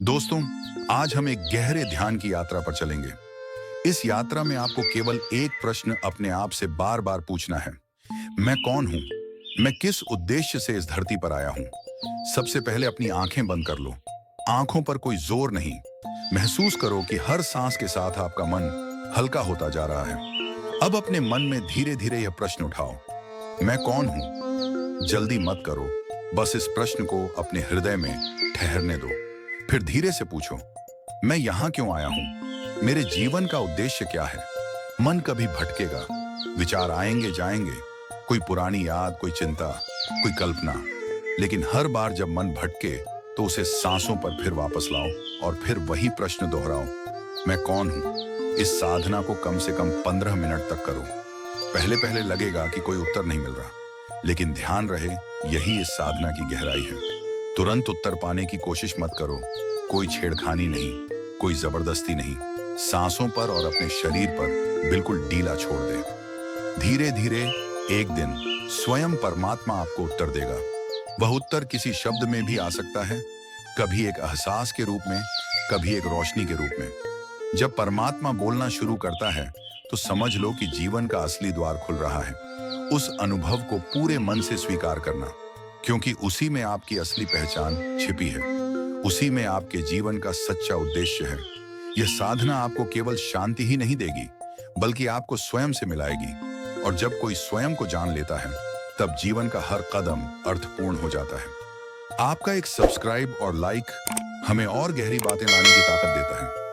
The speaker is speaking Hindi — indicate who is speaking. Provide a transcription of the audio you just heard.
Speaker 1: दोस्तों, आज हम एक गहरे ध्यान की यात्रा पर चलेंगे। इस यात्रा में आपको केवल एक प्रश्न अपने आप से बार बार पूछना है। मैं कौन हूं? मैं किस उद्देश्य से इस धरती पर आया हूं? सबसे पहले अपनी आंखें बंद कर लो। आंखों पर कोई जोर नहीं। महसूस करो कि हर सांस के साथ आपका मन हल्का होता जा रहा है। अब अपने मन में धीरे धीरे यह प्रश्न उठाओ, मैं कौन हूं? जल्दी मत करो, बस इस प्रश्न को अपने हृदय में ठहरने दो। फिर धीरे से पूछो, मैं यहां क्यों आया हूं? मेरे जीवन का उद्देश्य क्या है? मन कभी भटकेगा, विचार आएंगे जाएंगे, कोई पुरानी याद, कोई चिंता, कोई कल्पना। लेकिन हर बार जब मन भटके तो उसे सांसों पर फिर वापस लाओ और फिर वही प्रश्न दोहराओ, मैं कौन हूं? इस साधना को कम से कम 15 मिनट तक करो। पहले पहले लगेगा कि कोई उत्तर नहीं मिल रहा, लेकिन ध्यान रहे, यही इस साधना की गहराई है। तुरंत उत्तर पाने की कोशिश मत करो। कोई छेड़खानी नहीं, कोई जबरदस्ती नहीं। सांसों पर और अपने शरीर पर बिल्कुल ढीला छोड़ दे। धीरे धीरे एक दिन स्वयं परमात्मा आपको उत्तर देगा। वह उत्तर किसी शब्द में भी आ सकता है, कभी एक एहसास के रूप में, कभी एक रोशनी के रूप में। जब परमात्मा बोलना शुरू करता है तो समझ लो कि जीवन का असली द्वार खुल रहा है। उस अनुभव को पूरे मन से स्वीकार करना, क्योंकि उसी में आपकी असली पहचान छिपी है। उसी में आपके जीवन का सच्चा उद्देश्य है। यह साधना आपको केवल शांति ही नहीं देगी, बल्कि आपको स्वयं से मिलाएगी। और जब कोई स्वयं को जान लेता है, तब जीवन का हर कदम अर्थपूर्ण हो जाता है। आपका एक सब्सक्राइब और लाइक हमें और गहरी बातें लाने की ताकत देता है।